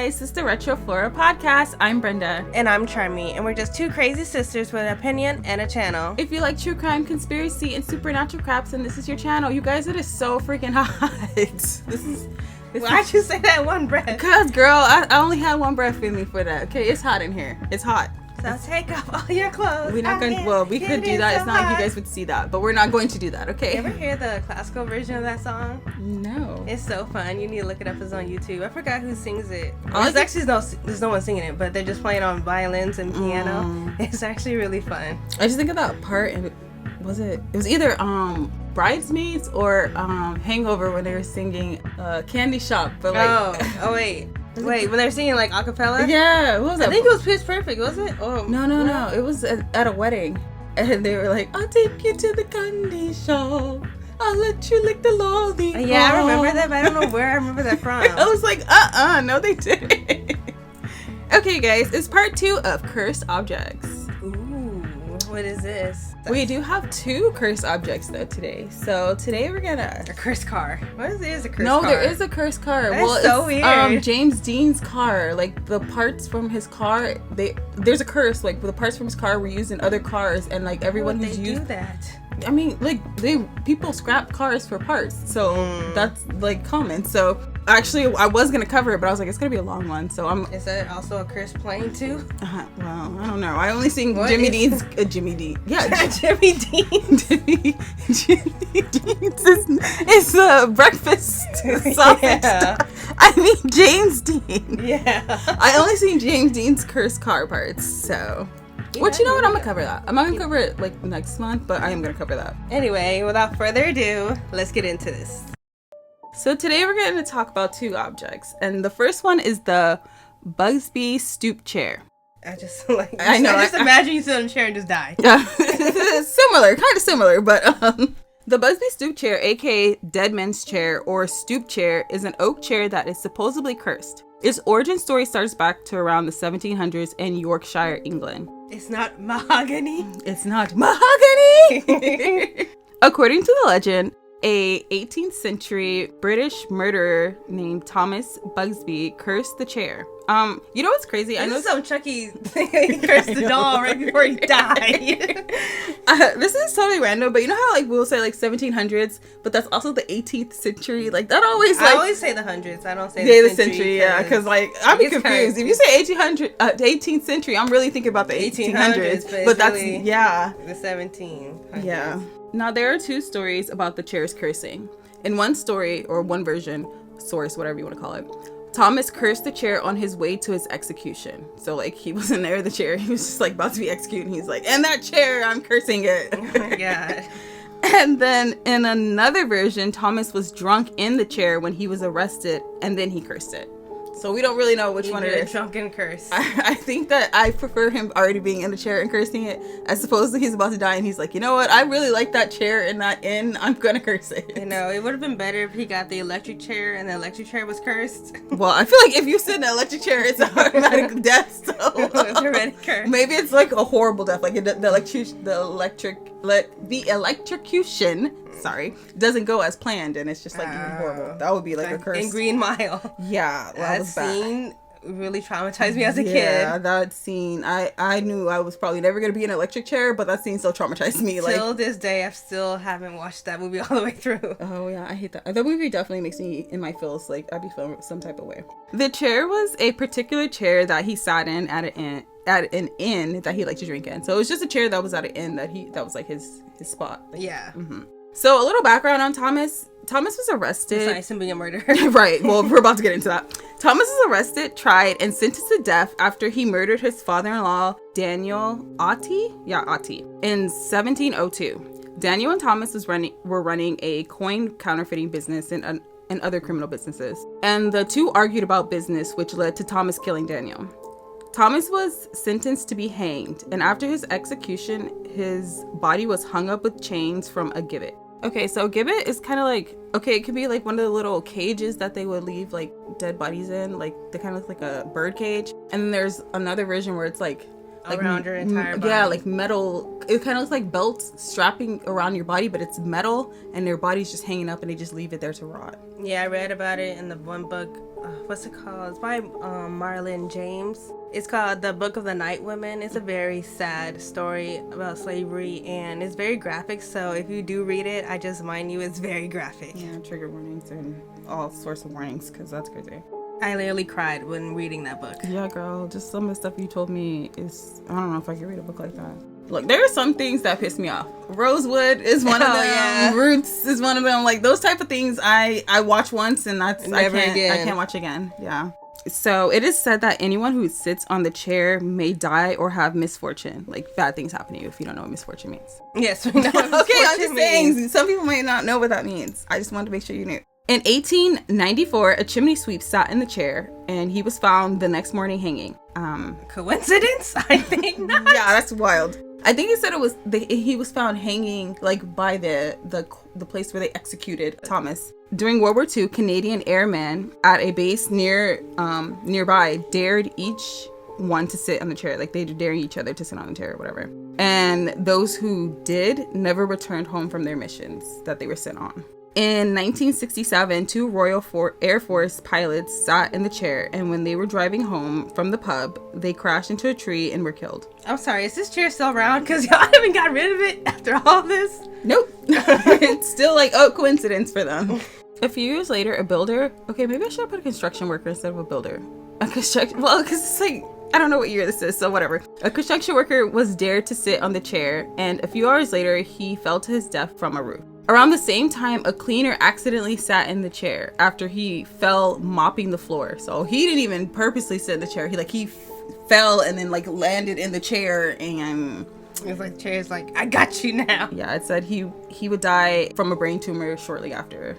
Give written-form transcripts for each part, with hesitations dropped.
guys, it's the RetrofloraPodcast. I'm Brenda. And I'm Charmy, and we're just two crazy sisters with an opinion and a channel. If you like true crime, conspiracy, and supernatural craps, then this is your channel. You guys, it is so freaking hot. Why'd you say that one breath? Because, girl, I only had one breath in me for that. Okay, it's hot in here. It's hot. So take off all your clothes. We're not going to, well, we could do that. It's not like you guys would see that, but we're not going to do that, okay? You ever hear the classical version of that song? No. It's so fun. You need to look it up. It's on YouTube. I forgot who sings it. There's no one singing it, but they're just playing on violins and piano. It's actually really fun. I just think of that part, and it was either Bridesmaids or Hangover when they were singing Candy Shop, but like... Wait, when they're singing like acapella? Yeah, what was that? I think it was Pitch Perfect, was it? Oh, no. It was at a wedding. And they were like, I'll take you to the candy shop. I'll let you lick the lollipop. Yeah, I remember that, but I don't know where I remember that from. I was like, no, they didn't. Okay, guys, it's part 2 of Cursed Objects. Ooh, what is this? We do have 2 cursed objects though today. So today we're gonna a cursed car. What is a cursed car? No, there is a cursed car. That's so weird. James Dean's car. Like the parts from his car, there's a curse. Like the parts from his car were used in other cars, and like everyone who's used do that. I mean, like people scrap cars for parts, so that's like common. So actually, I was gonna cover it, but I was like, it's gonna be a long one. So Is that also a cursed plane too? Well, I don't know. I only seen Jimmy Dean's. Jimmy Dean. Yeah, Jimmy Dean. Jimmy Dean's is breakfast sausage. Yeah. I mean James Dean. Yeah. I only seen James Dean's cursed car parts. So. Which, you know what, I'm gonna cover that. I'm not gonna cover it like next month, but I am gonna cover that. Anyway, without further ado, let's get into this. So today we're going to talk about 2 objects, and the first one is the Busby stoop chair. I just imagine you sit in a chair and just die. Similar, kind of similar, but the Busby stoop chair, aka Dead Man's Chair or stoop chair, is an oak chair that is supposedly cursed. Its origin story starts back to around the 1700s in Yorkshire, England. It's not mahogany. It's not mahogany! According to the legend, a 18th century British murderer named Thomas Busby cursed the chair. You know what's crazy? I know some Chucky cursed the doll right before he died. This is totally random, but you know how like we'll say like 1700s, but that's also the 18th century. Like that always like I always say the hundreds. I don't say the century. Yeah, because like I'm confused. If you say 1800, 18th century, I'm really thinking about the 1800s, but that's really the 1700s. Yeah. Now, there are 2 stories about the chair's cursing. In one story, or one version, source, whatever you want to call it, Thomas cursed the chair on his way to his execution. So, like, he wasn't there in the chair. He was just, like, about to be executed. He's like, and that chair, I'm cursing it. Oh, my God. And then, in another version, Thomas was drunk in the chair when he was arrested, and then he cursed it. So we don't really know which one it is. Drunken curse. I think that I prefer him already being in the chair and cursing it, as opposed to he's about to die and he's like, you know what? I really like that chair in that inn. I'm gonna curse it. You know, it would have been better if he got the electric chair and the electric chair was cursed. Well, I feel like if you sit in an electric chair, it's an automatic death. So it's already cursed. Maybe it's like a horrible death, like the electrocution. Sorry, doesn't go as planned, and it's just like even horrible. That would be like a curse. In Green Mile. Yeah, that scene really traumatized me as a kid. Yeah, that scene. I knew I was probably never gonna be in an electric chair, but that scene still traumatized me. Till this day, I still haven't watched that movie all the way through. Oh yeah, I hate that. That movie definitely makes me in my feels. Like I'd be feeling some type of way. The chair was a particular chair that he sat in at an inn that he liked to drink in. So it was just a chair that was at an inn that was like his spot. Yeah. Mm-hmm. So a little background on Thomas. Thomas was arrested. Besides him being a murderer. Right. Well, we're about to get into that. Thomas was arrested, tried, and sentenced to death after he murdered his father-in-law, Daniel Ottey. Yeah, Ottey. In 1702. Daniel and Thomas were running a coin counterfeiting business and other criminal businesses. And the 2 argued about business, which led to Thomas killing Daniel. Thomas was sentenced to be hanged, and after his execution, his body was hung up with chains from a gibbet. Okay, so gibbet is kind of like, it could be like one of the little cages that they would leave like dead bodies in, like they kind of look like a bird cage. And then there's another version where it's like around your entire body. Yeah, like metal. It kind of looks like belts strapping around your body, but it's metal, and their body's just hanging up, and they just leave it there to rot. Yeah, I read about it in the one book what's it called? It's by Marlon James. It's called The Book of the Night Women. It's a very sad story about slavery, and it's very graphic. So if you do read it, I just mind you, it's very graphic. Yeah, trigger warnings and all sorts of warnings, because that's crazy. I literally cried when reading that book. Yeah, girl, just some of the stuff you told me is, I don't know if I could read a book like that. Look, there are some things that piss me off. Rosewood is one of them. Yeah. Roots is one of them. Like, those type of things I watch once and that's never again. I can't watch again. Yeah. So it is said that anyone who sits on the chair may die or have misfortune. Like, bad things happen to you if you don't know what misfortune means. Yes, we know what okay, I'm just saying. means. Some people might not know what that means. I just wanted to make sure you knew. In 1894, a chimney sweep sat in the chair, and he was found the next morning hanging. Coincidence? I think not. Yeah, that's wild. I think he said he was found hanging like by the place where they executed Thomas. During World War II, Canadian airmen at a base nearby dared each one to sit on the chair. Like, they were daring each other to sit on the chair or whatever. And those who did never returned home from their missions that they were sent on. In 1967, 2 Royal Air Force pilots sat in the chair, and when they were driving home from the pub, they crashed into a tree and were killed. I'm sorry, is this chair still around? Because y'all haven't got rid of it after all this? Nope. It's still like, oh, coincidence for them. A few years later, a builder... Okay, maybe I should have put a construction worker instead of a builder. Well, because it's like... I don't know what year this is, so whatever. A construction worker was dared to sit on the chair, and a few hours later, he fell to his death from a roof. Around the same time, a cleaner accidentally sat in the chair after he fell mopping the floor. So he didn't even purposely sit in the chair. He fell and then landed in the chair, and it's like the chair's like, I got you now. Yeah, it said he would die from a brain tumor shortly after.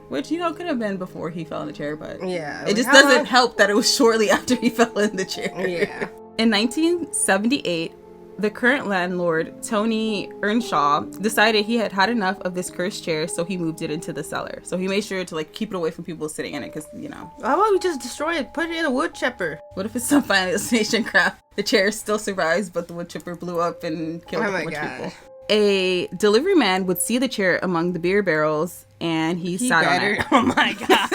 Which, could have been before he fell in the chair, but yeah, it just doesn't help that it was shortly after he fell in the chair. Yeah. In 1978, the current landlord, Tony Earnshaw, decided he had had enough of this cursed chair, so he moved it into the cellar. So he made sure to keep it away from people sitting in it, because, How about we just destroy it, put it in a wood chipper? What if it's some Final Destination crap? The chair still survives, but the wood chipper blew up and killed a bunch of people. A delivery man would see the chair among the beer barrels, and he sat on it. Oh my god.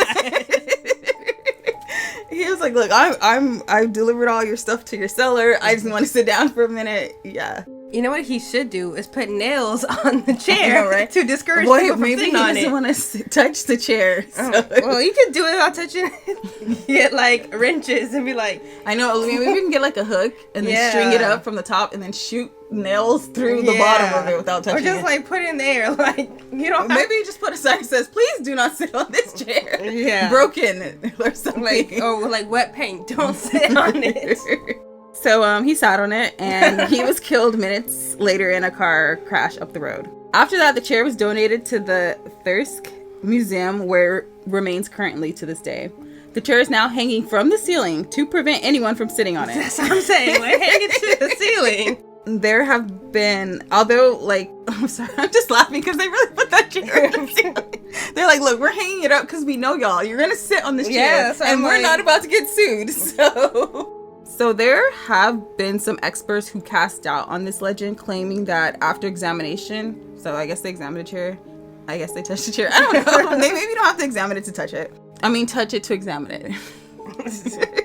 He was like, look, I've delivered all your stuff to your cellar. I just want to sit down for a minute. Yeah. You know what he should do is put nails on the chair, right? To discourage people from maybe sitting on it. Maybe he doesn't want to touch the chair. So. Well, you can do it without touching it. Get wrenches and be like... I know, maybe we can get a hook and then string it up from the top and then shoot nails through the bottom of it without touching it. Or just put it in the air. You don't have... Maybe you just put a sign that says, please do not sit on this chair. Yeah. Broken or something. Or wet paint. Don't sit on it. So he sat on it, and he was killed minutes later in a car crash up the road. After that, the chair was donated to the Thirsk Museum, where it remains currently to this day. The chair is now hanging from the ceiling to prevent anyone from sitting on it. That's what I'm saying. We're hanging to the ceiling. There have been, although, I'm sorry, I'm just laughing because they really put that chair in the ceiling. They're like, look, we're hanging it up because we know y'all. You're going to sit on this chair, and we're not about to get sued, So there have been some experts who cast doubt on this legend, claiming that after examination, so I guess they examined the chair, I guess they touched the chair, I don't know, they maybe don't have to examine it to touch it. I mean, touch it to examine it.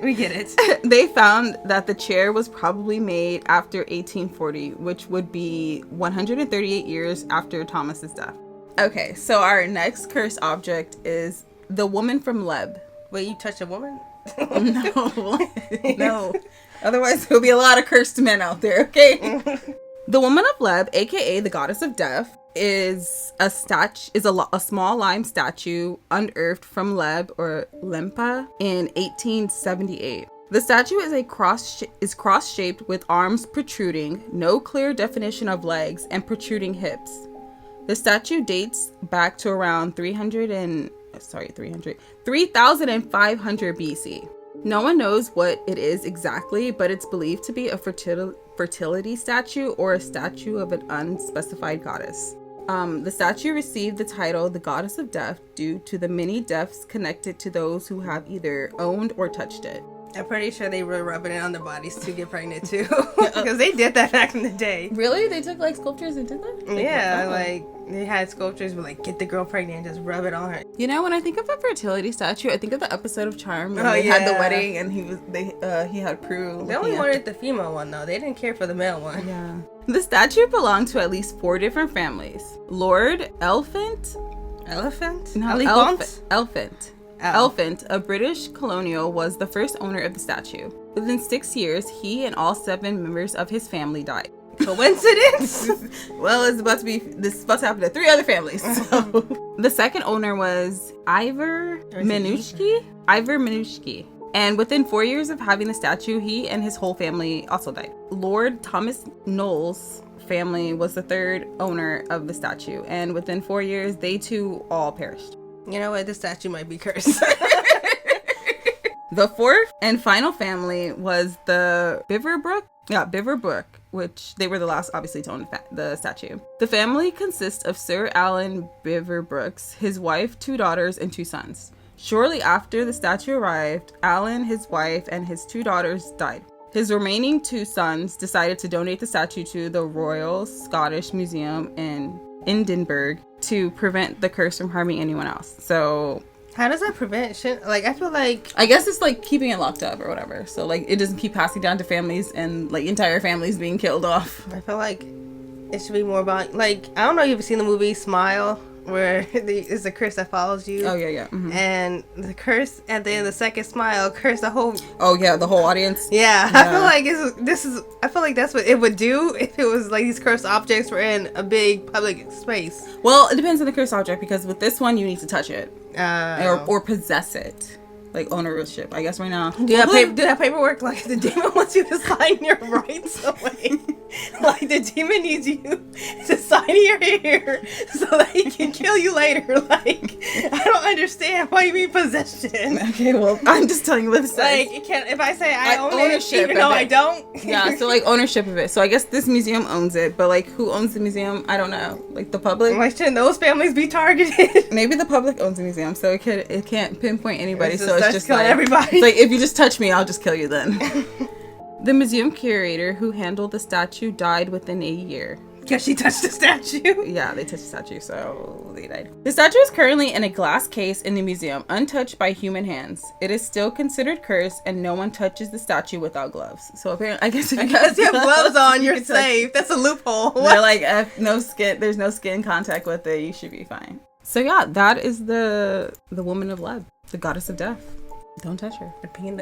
We get it. They found that the chair was probably made after 1840, which would be 138 years after Thomas's death. Okay, so our next cursed object is the woman from Leb. Wait, you touched a woman? No. Otherwise, there'll be a lot of cursed men out there, okay? The woman of Leb, aka the goddess of death, is a small lime statue unearthed from Leb or Lempa in 1878. The statue is cross-shaped with arms protruding, no clear definition of legs, and protruding hips. The statue dates back to around 3,500 BC. No one knows what it is exactly, but it's believed to be a fertility statue or a statue of an unspecified goddess. The statue received the title the Goddess of Death due to the many deaths connected to those who have either owned or touched it. I'm pretty sure they were rubbing it on their bodies to get pregnant too, because they did that back in the day. Really? They took sculptures and did that? Yeah, They had sculptures with like, get the girl pregnant and just rub it on her. You know, when I think of a fertility statue, I think of the episode of Charmed when they had the wedding and he had Prue. They only wanted the female one though. They didn't care for the male one. Yeah. The statue belonged to at least 4 different families. Lord Elephant? No, Elephant, a British colonial, was the first owner of the statue. Within 6 years, he and all 7 members of his family died. Coincidence? Well, this is about to happen to 3 other families. So. The second owner was Ivor Minuschke. And within 4 years of having the statue, he and his whole family also died. Lord Thomas Knowles' family was the third owner of the statue. And within 4 years, they too all perished. You know what? This statue might be cursed. The fourth and final family was the Biverbrook, which they were the last, obviously, to own the statue. The family consists of Sir Alan Biverbrooks, his wife, 2 daughters, and 2 sons. Shortly after the statue arrived, Alan, his wife, and his 2 daughters died. His remaining 2 sons decided to donate the statue to the Royal Scottish Museum in Edinburgh to prevent the curse from harming anyone else. So... how does that prevent shit? Like, I feel like... I guess it's like keeping it locked up or whatever. So, like, it doesn't keep passing down to families and, like, entire families being killed off. I feel like it should be more about... like, I don't know if you've seen the movie Smile, where it's a curse that follows you. Oh, yeah. Mm-hmm. And the curse at the end of the second smile curse the whole... oh, yeah, the whole audience. Yeah. I feel like I feel like that's what it would do if it was like these cursed objects were in a big public space. Well, it depends on the cursed object, because with this one, you need to touch it. Or possess it. Like ownership, I guess right now. Do that paperwork, like the demon wants you to sign your rights away. Like the demon needs you to sign your here so that he can kill you later. Like, I don't understand why you mean possession. Okay, well, I'm just telling you what it says. Like, it can't, if I say I own ownership it, even though I don't. Yeah, so like ownership of it. So I guess this museum owns it, but like who owns the museum? I don't know. Like the public? Why shouldn't those families be targeted? Maybe the public owns the museum, so it can't pinpoint anybody. It's just like everybody. It's like, if you just touch me, I'll just kill you then. The museum curator who handled the statue died within a year. Because she touched the statue? Yeah, they touched the statue, so they died. The statue is currently in a glass case in the museum, untouched by human hands. It is still considered cursed, and no one touches the statue without gloves. So apparently, I guess if you have gloves on, you're safe. That's a loophole. They're like, there's no skin contact with it, you should be fine. So yeah, that is the woman of lead, the goddess of death. Don't touch her.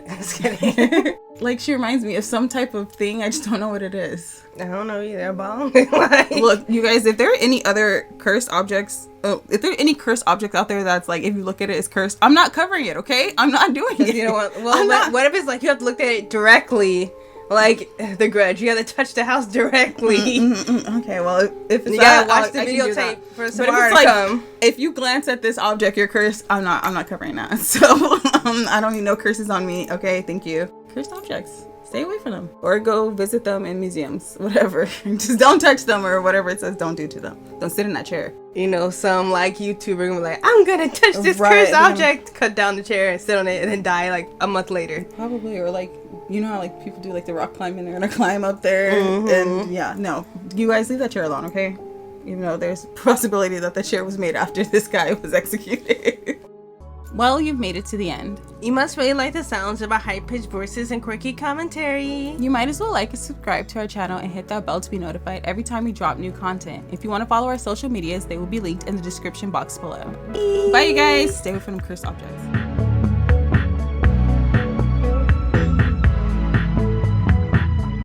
Just kidding. Like, she reminds me of some type of thing. I just don't know what it is. I don't know either. A bomb? Look, you guys, if there are any other cursed objects, if there are any cursed objects out there that's like, if you look at it, it's cursed, I'm not covering it, okay? I'm not doing it. You know what? Well, what if it's like you have to look at it directly? Like The Grudge, you have to touch the house directly. Okay, well, if it's you gotta watch the videotape for tomorrow to come. If you glance at this object, you're cursed. I'm not covering that. So I don't need no curses on me. Okay, thank you. Cursed objects, stay away from them, or go visit them in museums, whatever. Just don't touch them, or whatever it says don't do to them. Don't sit in that chair. You know, some like YouTuber gonna be like, I'm gonna touch this cursed object, cut down the chair and sit on it, and then die like a month later. Probably, or like, you know how like people do like the rock climbing, they're gonna climb up there, and yeah, no, you guys leave that chair alone, okay? Even though there's a possibility that the chair was made after this guy was executed. Well, you've made it to the end. You must really like the sounds of our high-pitched voices and quirky commentary. You might as well like and subscribe to our channel and hit that bell to be notified every time we drop new content. If you want to follow our social medias, they will be linked in the description box below. Bye, you guys. Stay away from cursed objects.